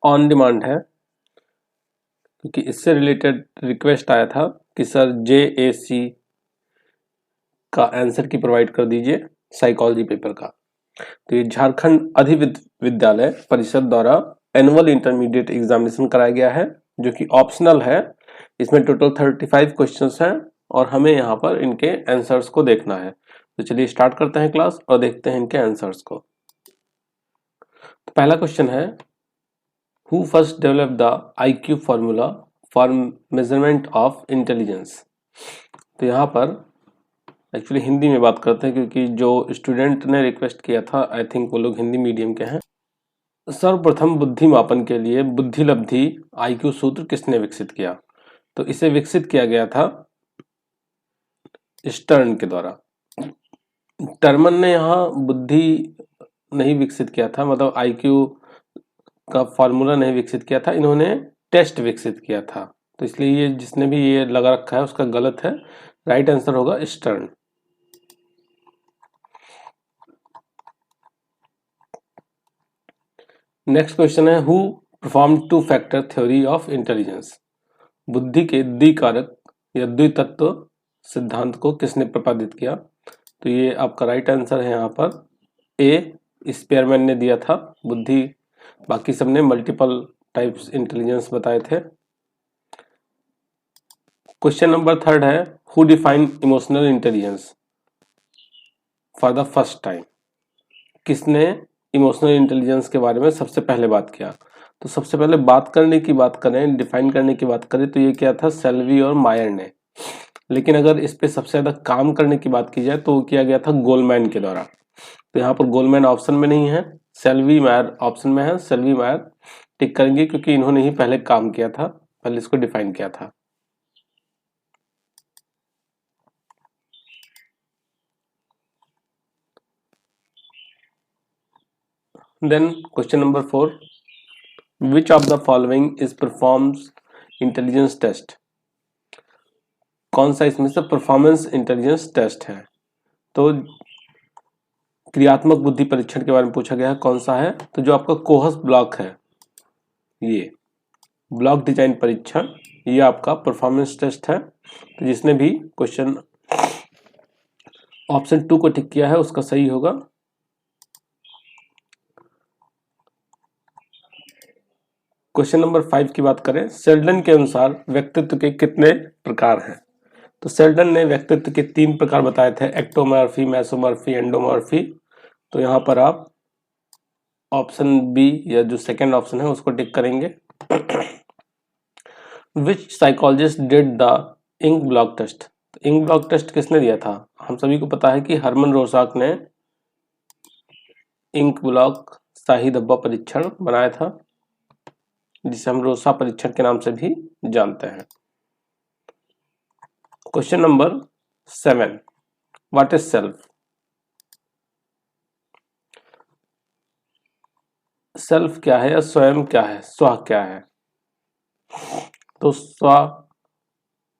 On demand है, क्योंकि इससे रिलेटेड रिक्वेस्ट आया था कि सर JAC का आंसर की प्रोवाइड कर दीजिए साइकोलॉजी पेपर का। तो ये झारखंड अधिविद्यालय परिषद द्वारा एनुअल इंटरमीडिएट एग्जामिनेशन कराया गया है, जो कि ऑप्शनल है। इसमें टोटल 35 क्वेश्चंस हैं और हमें यहाँ पर इनके आंसर्स को देखना है। तो चलिए स्टार्ट करते हैं क्लास और देखते हैं इनके आंसर्स को। तो पहला क्वेश्चन है, who first develop the IQ formula for measurement of intelligence. तो यहाँ पर एक्चुअली हिंदी में बात करते हैं, क्योंकि जो स्टूडेंट ने रिक्वेस्ट किया था आई थिंक वो लोग हिंदी मीडियम के हैं। सर्वप्रथम बुद्धि मापन के लिए बुद्धि लब्धि IQ सूत्र किसने विकसित किया। तो इसे विकसित किया गया था स्टर्न के द्वारा। टर्मन ने यहाँ बुद्धि नहीं विकसित किया था, मतलब IQ का फॉर्मूला नहीं विकसित किया था, इन्होंने टेस्ट विकसित किया था। तो इसलिए ये जिसने भी ये लगा रखा है उसका गलत है। राइट आंसर होगा स्टर्न। नेक्स्ट क्वेश्चन है, who perform two factor theory of intelligence. बुद्धि के द्विकारक या द्वितत्व सिद्धांत को किसने प्रतिपादित किया। तो ये आपका राइट आंसर है यहाँ पर ए, स्पेयरमैन ने दिया था बुद्धि, बाकी सबने मल्टीपल टाइप्स इंटेलिजेंस बताए थे। क्वेश्चन नंबर 3 है, who define emotional intelligence for the first time. किसने इमोशनल इंटेलिजेंस के बारे में सबसे पहले बात किया। तो सबसे पहले बात करने की बात करें, डिफाइन करने की बात करें, तो ये क्या था, सेल्वी और मायर ने। लेकिन अगर इस पे सबसे ज्यादा काम करने की बात की जाए तो वो किया गया था गोलमैन के द्वारा। तो यहाँ पर गोलमैन ऑप्शन में नहीं है, सेल्वी मायर ऑप्शन में है। सेल्वी मायर टिक करेंगे क्योंकि इन्होंने ही पहले काम किया था, पहले इसको डिफाइन किया था। Then question number 4, which of the following is performs intelligence test. कौन सा इसमें से परफॉर्मेंस इंटेलिजेंस टेस्ट है। तो क्रियात्मक बुद्धि परीक्षण के बारे में पूछा गया है, कौन सा है। तो जो आपका कोहस ब्लॉक है, ये ब्लॉक डिजाइन परीक्षण, ये आपका परफॉर्मेंस टेस्ट है। तो जिसने भी क्वेश्चन ऑप्शन 2 को टिक किया है उसका सही होगा। क्वेश्चन नंबर 5 की बात करें, सेल्डन के अनुसार व्यक्तित्व के कितने प्रकार हैं। तो सेल्डन ने व्यक्तित्व के 3 प्रकार बताए थे, एक्टोमॉर्फी, मेसोमॉर्फी, एंडोमॉर्फी। तो यहाँ पर आप ऑप्शन बी या जो सेकंड ऑप्शन है उसको टिक करेंगे। Which psychologist did the ink blot test. Ink blot test किसने दिया था। हम सभी को पता है कि हरमन रोसाक ने इंक ब्लॉक शाही धब्बा परीक्षण बनाया था, जिसे हम रोसा परीक्षण के नाम से भी जानते हैं। Question number 7, what is self. Self क्या है या स्वयं क्या है, स्व क्या है। तो स्व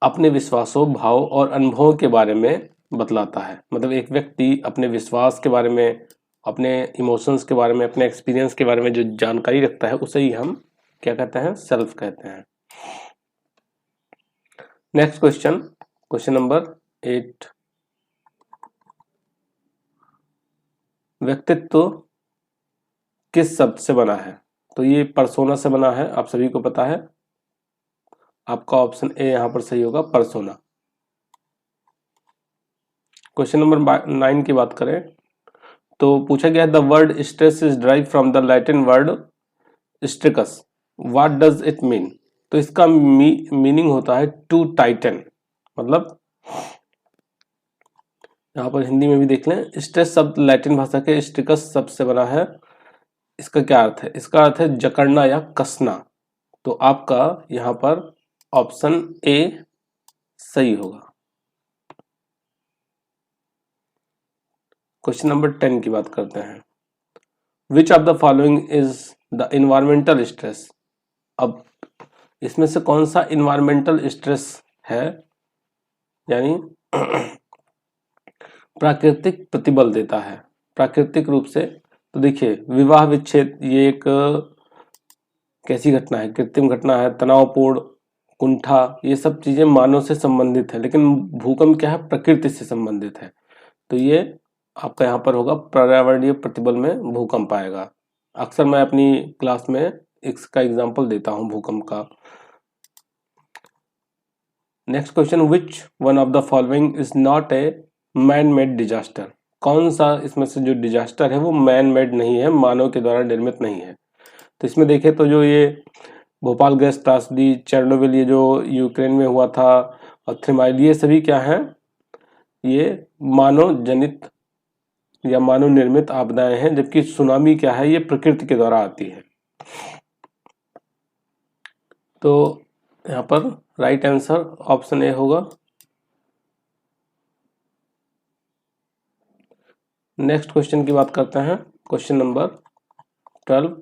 अपने विश्वासों, भाव और अनुभवों के बारे में बतलाता है। मतलब एक व्यक्ति अपने विश्वास के बारे में, अपने इमोशंस के बारे में, अपने एक्सपीरियंस के बारे में जो जानकारी रखता है उसे ही हम क्या कहते हैं, सेल्फ कहते हैं। नेक्स्ट क्वेश्चन, क्वेश्चन नंबर 8, व्यक्तित्व किस शब्द से बना है। तो ये पर्सोना से बना है, आप सभी को पता है। आपका ऑप्शन ए यहां पर सही होगा, पर्सोना। क्वेश्चन नंबर 9 की बात करें तो पूछा गया, the word stress is drive from the Latin word strictus, what does it mean. तो इसका मीनिंग होता है टू टाइटन। मतलब यहाँ पर हिंदी में भी देख लें, स्ट्रेस शब्द लैटिन भाषा के स्ट्रिकस शब्द से बना है। इसका क्या अर्थ है, इसका अर्थ है जकड़ना या कसना। तो आपका यहाँ पर ऑप्शन ए सही होगा। क्वेश्चन नंबर 10 की बात करते हैं, विच of the following is the environmental stress. अब इसमें से कौन सा इन्वायरमेंटल स्ट्रेस है, यानी प्राकृतिक प्रतिबल देता है प्राकृतिक रूप से। तो देखिए, विवाह विच्छेद ये एक कैसी घटना है, कृत्रिम घटना है, तनावपूर्ण, कुंठा, ये सब चीजें मानव से संबंधित है, लेकिन भूकंप क्या है, प्रकृति से संबंधित है। तो ये आपका यहाँ पर होगा पर्यावरणीय प्रतिबल में भूकंप आएगा। अक्सर मैं अपनी क्लास में इसका एग्जाम्पल देता हूँ भूकंप का। Next question, which one of the following is not a man made disaster? कौन सा इसमें से जो डिजास्टर है वो मैन मेड नहीं है, मानव के द्वारा निर्मित नहीं है? तो इसमें देखें तो जो ये भोपाल गैस त्रासदी, चेरनोबिल ये जो यूक्रेन में हुआ था, और थ्रीमाइल, ये सभी क्या हैं, ये मानव जनित या मानव निर्मित आपदाएं हैं, जबकि सुनामी क्या है, ये प्रकृति के द्वारा आती है। तो यहाँ पर राइट आंसर ऑप्शन ए होगा। नेक्स्ट क्वेश्चन की बात करते हैं, question number 12,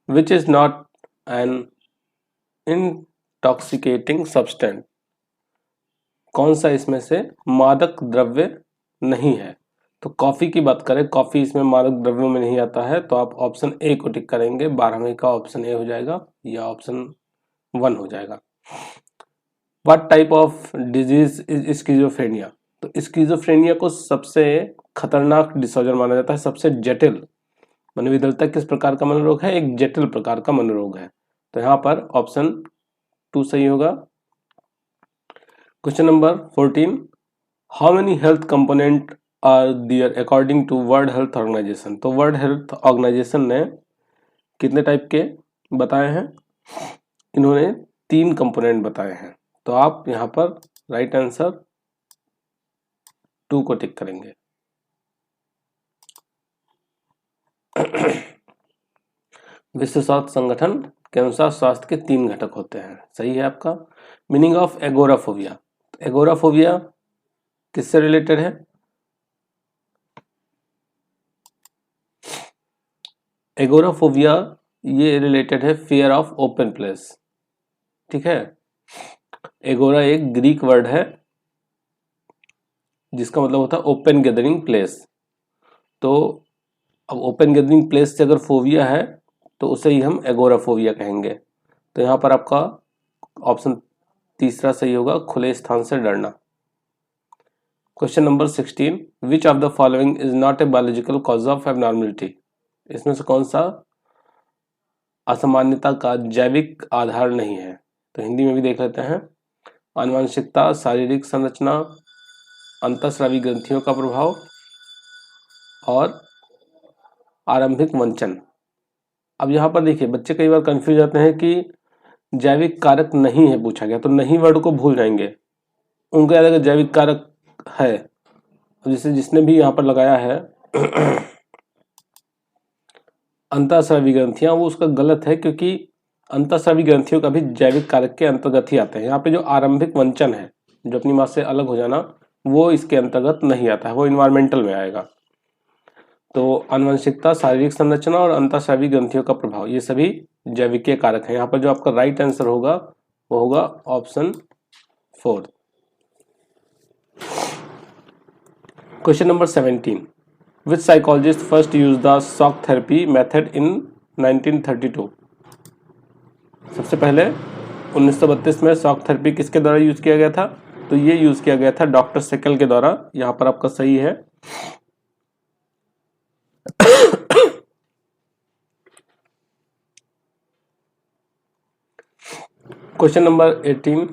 which is not an intoxicating substance? कौन सा इसमें से मादक द्रव्य नहीं है? तो कॉफी की बात करें, कॉफी इसमें मादक द्रव्यों में नहीं आता है, तो आप ऑप्शन ए को टिक करेंगे। 12वें का ऑप्शन ए हो जाएगा या ऑप्शन 1 हो जाएगा। What type of disease is schizophrenia? तो स्किज़ोफ्रेनिया को सबसे खतरनाक डिसऑर्डर माना जाता है, सबसे जटिल मनोविकलता किस प्रकार का मनोरोग है? एक जटिल प्रकार का मनोरोग है। तो यहाँ पर ऑप्शन 2 सही होगा। Question number 14, how many health component are there according to world health organisation? तो वर्ल्ड हेल्थ ऑर्गेनाइजेशन ने कितने टाइप के बताए हैं? इन्होंने 3 कंपोनेंट बताए हैं। तो आप यहाँ पर राइट आंसर 2 को टिक करेंगे। विश्व स्वास्थ्य संगठन के अनुसार स्वास्थ्य के 3 घटक होते हैं, सही है आपका। मीनिंग ऑफ एगोराफोबिया, एगोराफोबिया किससे रिलेटेड है? एगोराफोबिया ये रिलेटेड है फियर ऑफ ओपन प्लेस, ठीक है। एगोरा एक ग्रीक वर्ड है जिसका मतलब होता है ओपन गैदरिंग प्लेस। तो अब ओपन गैदरिंग प्लेस से अगर फोबिया है तो उसे ही हम एगोराफोबिया कहेंगे। तो यहाँ पर आपका ऑप्शन 3 सही होगा, खुले स्थान से डरना। Question number 16, which of the following is not a biological cause of abnormality? इसमें से कौन सा असामान्यता का जैविक आधार नहीं है? तो हिंदी में भी देख लेते हैं। आनुवंशिकता, शारीरिक संरचना, अंतःस्रावी ग्रंथियों का प्रभाव और आरंभिक वंचन। अब यहाँ पर देखिए बच्चे कई बार कंफ्यूज जाते हैं कि जैविक कारक नहीं है पूछा गया, तो नहीं वर्ड को भूल जाएंगे, उनको याद है कि जैविक कारक है। जैसे जिसने भी यहाँ पर लगाया है अंतःस्रावी ग्रंथियां, वो उसका गलत है, क्योंकि अंतःस्रावी ग्रंथियों का भी जैविक कारक के अंतर्गत ही आते हैं। यहाँ पे जो आरंभिक वंचन है, जो अपनी मां से अलग हो जाना, वो इसके अंतर्गत नहीं आता है, वो इन्वायरमेंटल में आएगा। तो आनुवंशिकता, शारीरिक संरचना और अंतःस्रावी ग्रंथियों का प्रभाव, ये सभी जैविकीय कारक हैं। यहाँ पर जो आपका राइट आंसर होगा वो होगा option 4। Question number 17, which psychologist first use the shock therapy method in 1932? सबसे पहले 1932 में शॉक थेरेपी किसके द्वारा यूज किया गया था? तो ये यूज किया गया था डॉक्टर सेकल के द्वारा। यहाँ पर आपका सही है। क्वेश्चन नंबर 18,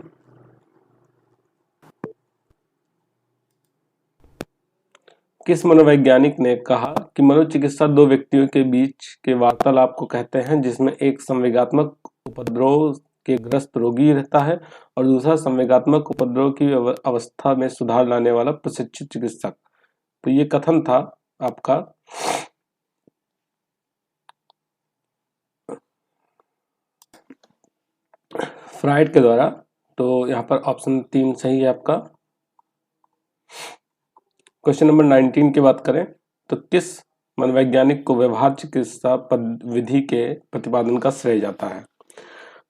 किस मनोवैज्ञानिक ने कहा कि मनोचिकित्सा 2 व्यक्तियों के बीच के वार्तालाप को कहते हैं जिसमें एक संवेगात्मक उपद्रव के ग्रस्त रोगी रहता है और दूसरा संवेगात्मक उपद्रव की अवस्था में सुधार लाने वाला प्रशिक्षित चिकित्सक? तो ये कथन था आपका फ्राइड के द्वारा। तो यहाँ पर ऑप्शन 3 सही है आपका। क्वेश्चन नंबर 19 की बात करें तो किस मनोवैज्ञानिक को व्यवहार चिकित्सा विधि के प्रतिपादन का श्रेय जाता है?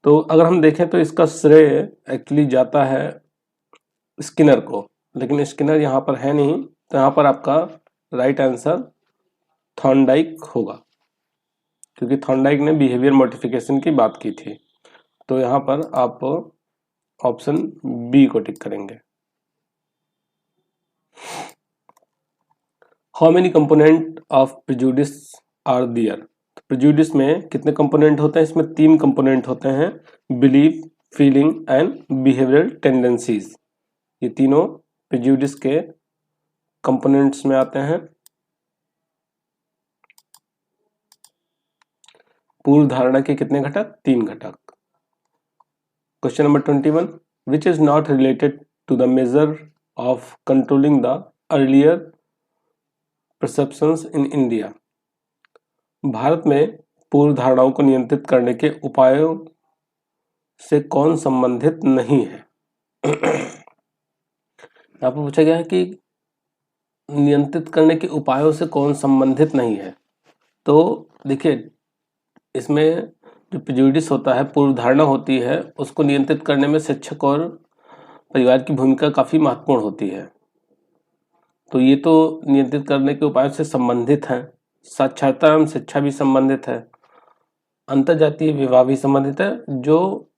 तो अगर हम देखें तो इसका श्रेय एक्चुअली जाता है स्किनर को, लेकिन स्किनर यहाँ पर है नहीं, तो यहाँ पर आपका राइट आंसर थॉर्नडाइक होगा। क्योंकि थॉर्नडाइक ने बिहेवियर मॉडिफिकेशन की बात की थी। तो यहाँ पर आप ऑप्शन बी को टिक करेंगे। How many component of prejudice are there? Prejudice में कितने कंपोनेंट होते हैं? इसमें 3 कंपोनेंट होते हैं, belief, feeling and behavioural tendencies. ये तीनों प्रेजुडिस के कंपोनेंट्स में आते हैं। पूर्व धारणा के कितने घटक? 3 घटक। Question number 21, which is not related to the major of controlling the earlier perceptions in India? Bharat में पूर्व धारणाओं को नियंत्रित करने के उपायों से कौन संबंधित नहीं है? यहाँ पर पूछा गया है कि नियंत्रित करने के उपायों से कौन संबंधित नहीं है। तो देखिए, इसमें जो प्रेजुडिस होता है, पूर्व धारणा होती है, उसको नियंत्रित करने में शिक्षक और परिवार की भूमिका काफी महत्वपूर्ण होती है। तो ये तो नियंत्रित करने के उपायों से संबंधित है। साक्षरता एवं शिक्षा भी संबंधित है, अंतरजातीय विवाह भी संबंधित है। जो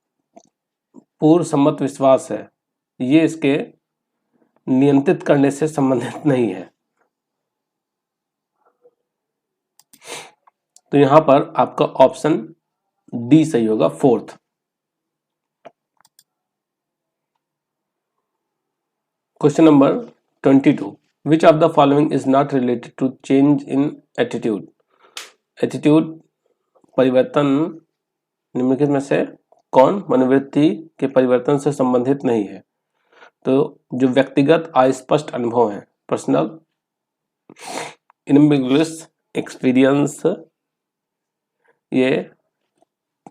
पूर्व सम्मत विश्वास है, ये इसके नियंत्रित करने से संबंधित नहीं है। तो यहां पर आपका ऑप्शन डी सही होगा, 4th। Question number 22, which of the following is not related to change in attitude? Attitude परिवर्तन निम्नलिखित में से कौन मनोवृत्ति के परिवर्तन से संबंधित नहीं है? तो जो व्यक्तिगत अस्पष्ट अनुभव है, पर्सनल इनएम्बिगुअस एक्सपीरियंस, ये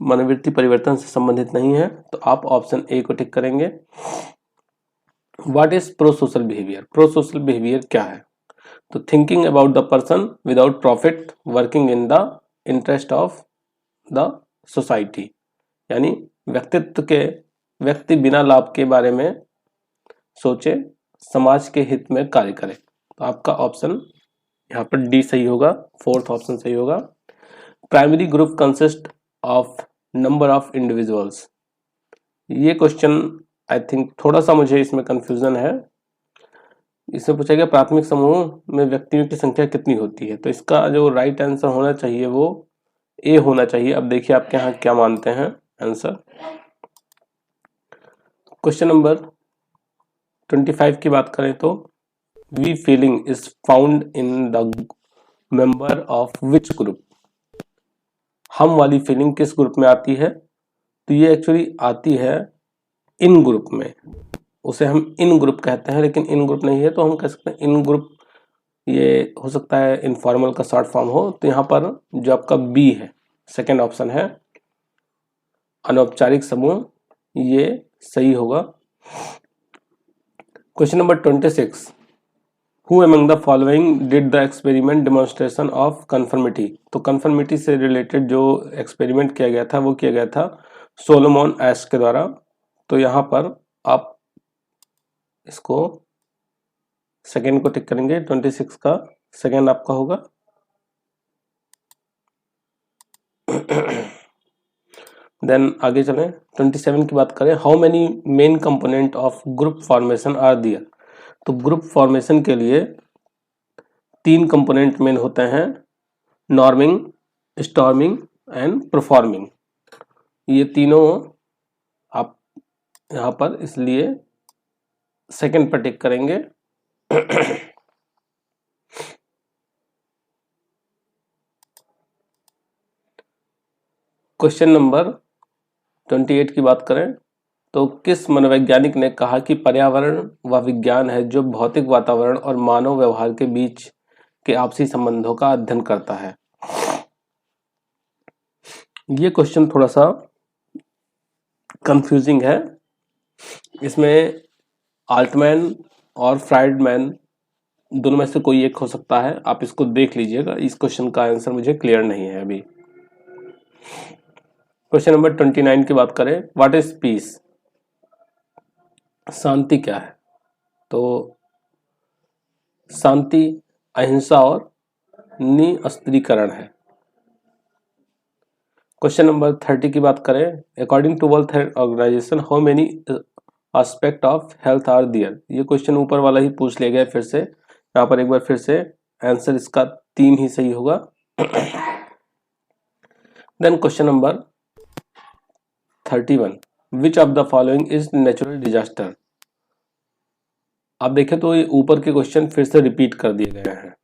मनोवृत्ति परिवर्तन से संबंधित नहीं है। तो आप ऑप्शन ए को टिक करेंगे। What is pro social behaviour? Pro social behaviour क्या है? तो thinking about the person without profit, working in the interest of the society, यानी व्यक्ति बिना लाभ के बारे में सोचे, समाज के हित में कार्य करे। तो आपका ऑप्शन यहाँ पर डी सही होगा, 4th ऑप्शन सही होगा। Primary group consist of number of individuals. ये क्वेश्चन आई थिंक थोड़ा सा मुझे इसमें कंफ्यूजन है। इसमें पूछा गया प्राथमिक समूह में व्यक्तियों की संख्या कितनी होती है? तो इसका जो राइट आंसर होना चाहिए वो ए होना चाहिए। अब देखिए आपके यहाँ क्या मानते हैं आंसर। क्वेश्चन नंबर 25 की बात करें तो we feeling is found in the member of which group? हम वाली फीलिंग किस ग्रुप में आती है? तो ये एक्चुअली आती है इन ग्रुप में। उसे हम इन ग्रुप कहते हैं, लेकिन इन ग्रुप नहीं है तो हम कह सकते हैं इन ग्रुप। ये हो सकता है इनफॉर्मल का शॉर्ट फॉर्म हो। तो यहाँ पर जो आपका बी है, सेकेंड ऑप्शन है, अनौपचारिक समूह, ये सही होगा। Question number 26, who among the following did the experiment demonstration of conformity? तो कन्फर्मिटी से रिलेटेड जो एक्सपेरिमेंट किया गया था वो किया गया था सोलोमन एश के द्वारा। तो यहाँ पर आप इसको सेकेंड को टिक करेंगे। 26 का सेकेंड आपका होगा। देन आगे चलें, 27 की बात करें, how many main component of group formation are there? तो ग्रुप फॉर्मेशन के लिए 3 कंपोनेंट मेन होते हैं, नॉर्मिंग, स्टॉर्मिंग एंड परफॉर्मिंग। ये तीनों आप यहाँ पर इसलिए सेकेंड पर टिक करेंगे। क्वेश्चन नंबर 28 की बात करें तो किस मनोवैज्ञानिक ने कहा कि पर्यावरण वह विज्ञान है जो भौतिक वातावरण और मानव व्यवहार के बीच के आपसी संबंधों का अध्ययन करता है? ये क्वेश्चन थोड़ा सा कंफ्यूजिंग है। इसमें आल्टमैन और फ्राइडमैन दोनों में से कोई एक हो सकता है। आप इसको देख लीजिएगा, इस क्वेश्चन का आंसर मुझे क्लियर नहीं है अभी। क्वेश्चन नंबर 29 की बात करें, व्हाट इज पीस? शांति क्या है? तो शांति अहिंसा और निस्त्रीकरण है। क्वेश्चन नंबर 30 की बात करें, according to world health organisation how many aspect of health are there. ये क्वेश्चन ऊपर वाला ही पूछ लिया गया फिर से, यहाँ पर एक बार फिर से आंसर इसका 3 ही सही होगा। Then question number 31, which of the following is natural disaster. आप देखें तो ये ऊपर के क्वेश्चन फिर से रिपीट कर दिए गए हैं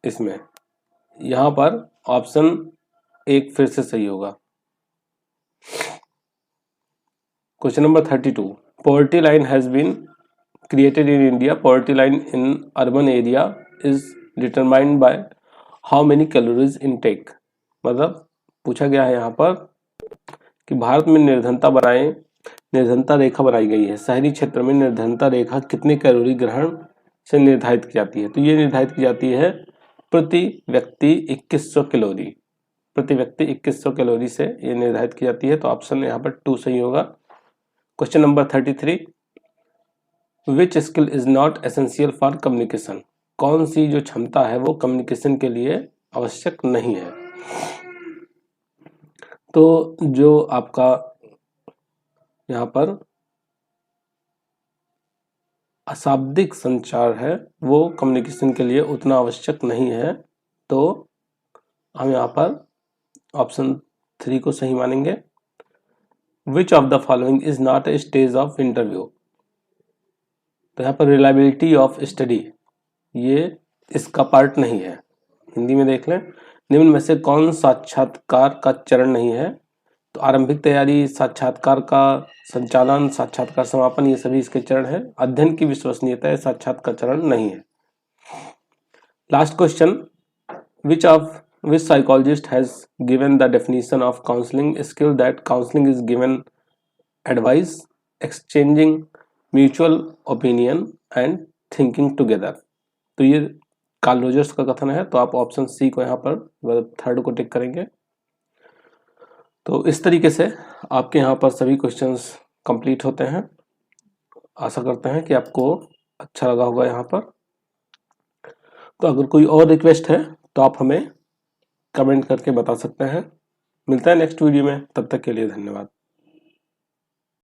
इसमें, यहाँ पर ऑप्शन 1 फिर से सही होगा। Question number 32, poverty line has been created in India. Poverty line in urban area is determined by how many calories intake। मतलब पूछा गया है यहाँ पर कि भारत में निर्धनता रेखा बनाई गई है, शहरी क्षेत्र में निर्धनता रेखा कितने कैलोरी ग्रहण से निर्धारित की जाती है। तो ये निर्धारित की जाती है प्रति व्यक्ति 2100 कैलोरी, प्रति व्यक्ति 2100 कैलोरी से ये निर्धारित की जाती है। तो ऑप्शन यहाँ पर 2 सही होगा। Question number 33, which skill is not essential for communication. कौन सी जो क्षमता है वो कम्युनिकेशन के लिए आवश्यक नहीं है। तो जो आपका यहाँ पर अशाब्दिक संचार है वो कम्युनिकेशन के लिए उतना आवश्यक नहीं है। तो हम यहाँ पर ऑप्शन 3 को सही मानेंगे। विच of the following is not a stage of interview. तो यहाँ पर रिलायबिलिटी ऑफ स्टडी ये इसका पार्ट नहीं है। हिंदी में देख लें, निम्न में से कौन साक्षात्कार का चरण नहीं है। तो आरंभिक तैयारी, साक्षात्कार का संचालन, साक्षात्कार समापन, ये सभी इसके चरण है। अध्ययन की विश्वसनीयता ये साक्षात्कार चरण नहीं है। Last question, which psychologist has given the definition of counseling skill that counseling is given advice, exchanging mutual opinion and thinking together। तो ये कार्ल रोजर्स का कथन है। तो आप ऑप्शन सी को यहाँ पर 3rd को टिक करेंगे। तो इस तरीके से आपके यहाँ पर सभी क्वेश्चंस कंप्लीट होते हैं। आशा करते हैं कि आपको अच्छा लगा होगा यहाँ पर। तो अगर कोई और रिक्वेस्ट है तो आप हमें कमेंट करके बता सकते हैं। मिलता है नेक्स्ट वीडियो में, तब तक के लिए धन्यवाद।